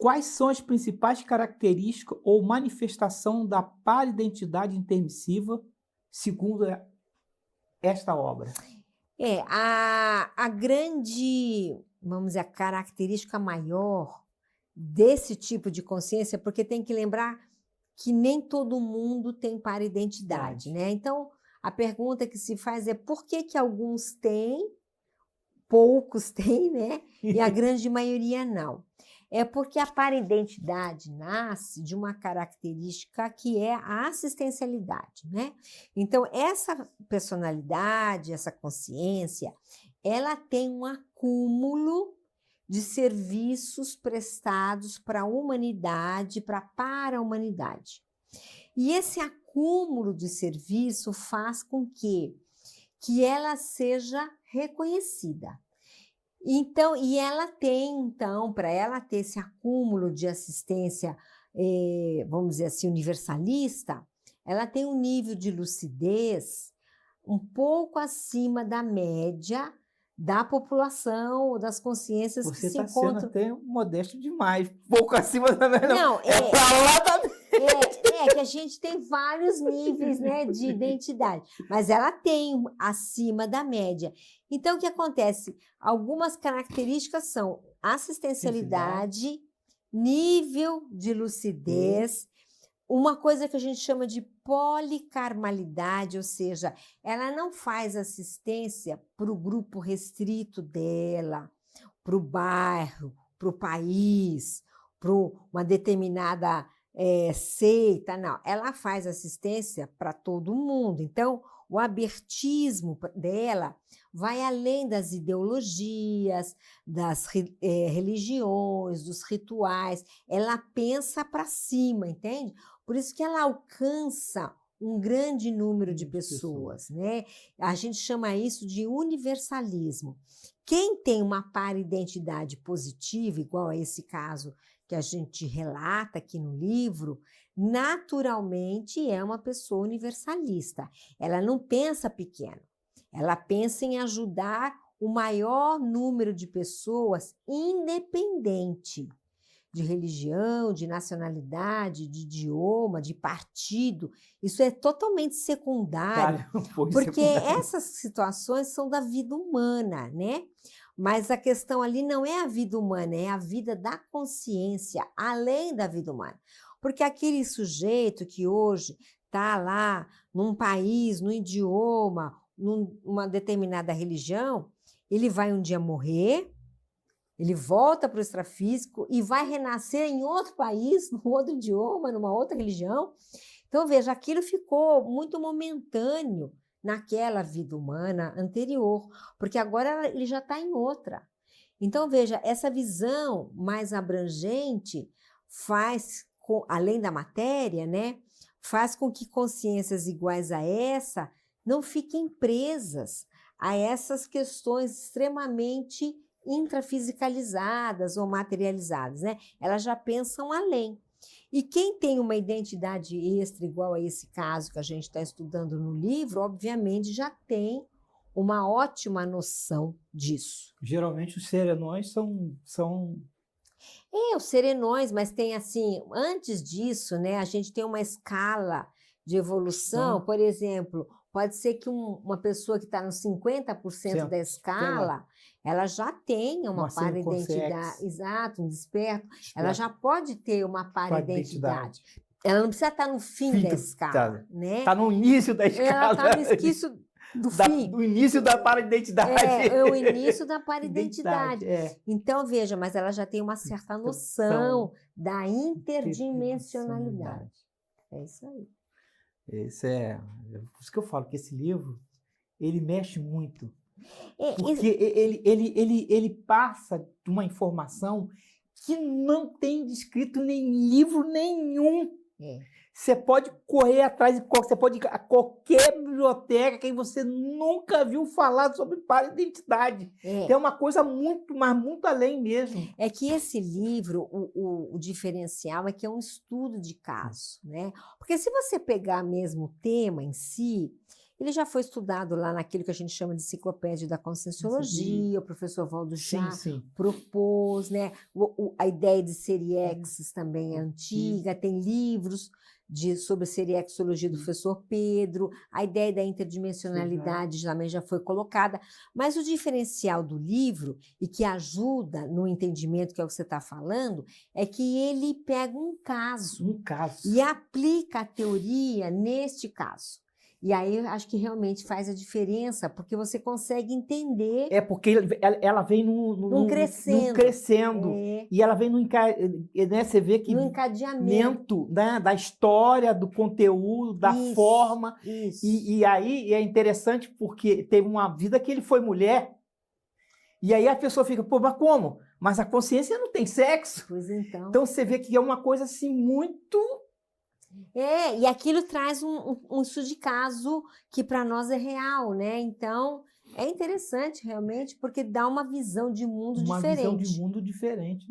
Quais são as principais características ou manifestação da paridentidade intermissiva, segundo esta obra? A grande, vamos dizer, a característica maior desse tipo de consciência, porque tem que lembrar que nem todo mundo tem paridentidade, né? Então, a pergunta que se faz é por que que alguns têm, poucos têm, né? E a grande maioria não. É porque a paridentidade nasce de uma característica que é a assistencialidade, né? Então, essa personalidade, essa consciência, ela tem um acúmulo de serviços prestados para a humanidade, para a humanidade. E esse acúmulo de serviço faz com que ela seja reconhecida. Então, e ela tem, então, para ela ter esse acúmulo de assistência, vamos dizer assim, universalista, ela tem um nível de lucidez um pouco acima da média da população ou das consciências que Você se está sendo encontram. até modesto demais, pouco acima da média. Não, É para lá da que a gente tem vários níveis, né, de identidade, mas ela tem acima da média. Então, o que acontece? Algumas características são assistencialidade, nível de lucidez, uma coisa que a gente chama de policarmalidade, ou seja, ela não faz assistência para o grupo restrito dela, para o bairro, para o país, para uma determinada seita, não. Ela faz assistência para todo mundo. Então, o abertismo dela vai além das ideologias, das religiões, dos rituais. Ela pensa para cima, entende? Por isso que ela alcança um grande número de pessoas, né? A gente chama isso de universalismo. Quem tem uma paridentidade positiva, igual a esse caso que a gente relata aqui no livro, naturalmente é uma pessoa universalista. Ela não pensa pequeno, ela pensa em ajudar o maior número de pessoas, independente de religião, de nacionalidade, de idioma, de partido. Isso é totalmente secundário, porque essas situações são da vida humana, né? Mas a questão ali não é a vida humana, é a vida da consciência, além da vida humana. Porque aquele sujeito que hoje está lá num país, num idioma, numa determinada religião, ele vai um dia morrer, ele volta para o extrafísico e vai renascer em outro país, num outro idioma, numa outra religião. Então, veja, aquilo ficou muito momentâneo naquela vida humana anterior, porque agora ele já está em outra. Então, veja, essa visão mais abrangente faz, além da matéria, né, faz com que consciências iguais a essa não fiquem presas a essas questões extremamente intrafisicalizadas ou materializadas, né? Elas já pensam além. E quem tem uma identidade extra igual a esse caso que a gente está estudando no livro, obviamente já tem uma ótima noção disso. Geralmente os serenões são... os serenões, mas tem assim, antes disso, né, a gente tem uma escala de evolução, por exemplo, pode ser que uma pessoa que está nos 50% da escala, ela já tenha uma paridentidade, exato, um desperto, ela já pode ter uma paridentidade. Ela não precisa estar no fim da escala, né? Está no início da escala. Ela está no início do fim. Do início da paridentidade. É o início da paridentidade. Então, veja, mas ela já tem uma certa noção da interdimensionalidade. É isso aí. Por isso que eu falo que esse livro, ele mexe muito. Porque ele passa de uma informação que não tem descrito em livro nenhum. Você pode correr atrás, você pode ir a qualquer biblioteca que você nunca viu falar sobre paridentidade. É uma coisa muito, mas muito além mesmo. É que esse livro, o diferencial é que é um estudo de caso, né? Porque se você pegar mesmo o tema em si, Ele já foi estudado lá naquilo que a gente chama de enciclopédia da Conscienciologia, o professor Valdo já propôs, né? A ideia de Seriexes também é antiga, tem livros sobre seriexologia do professor Pedro, a ideia da interdimensionalidade também já foi colocada, mas o diferencial do livro, e que ajuda no entendimento que é o que você está falando, é que ele pega um caso e aplica a teoria neste caso. E aí eu acho que realmente faz a diferença, porque você consegue entender... porque ela vem num crescendo. E ela vem né, você vê que no encadeamento, né, da história, do conteúdo, da forma. E aí é interessante porque teve uma vida que ele foi mulher, e aí a pessoa fica, pô, mas como? Mas a consciência não tem sexo. Pois então. Então você vê que é uma coisa assim muito... e aquilo traz um estudo de caso que para nós é real, né? Então, é interessante realmente, porque dá uma visão de mundo diferente. Uma visão de mundo diferente.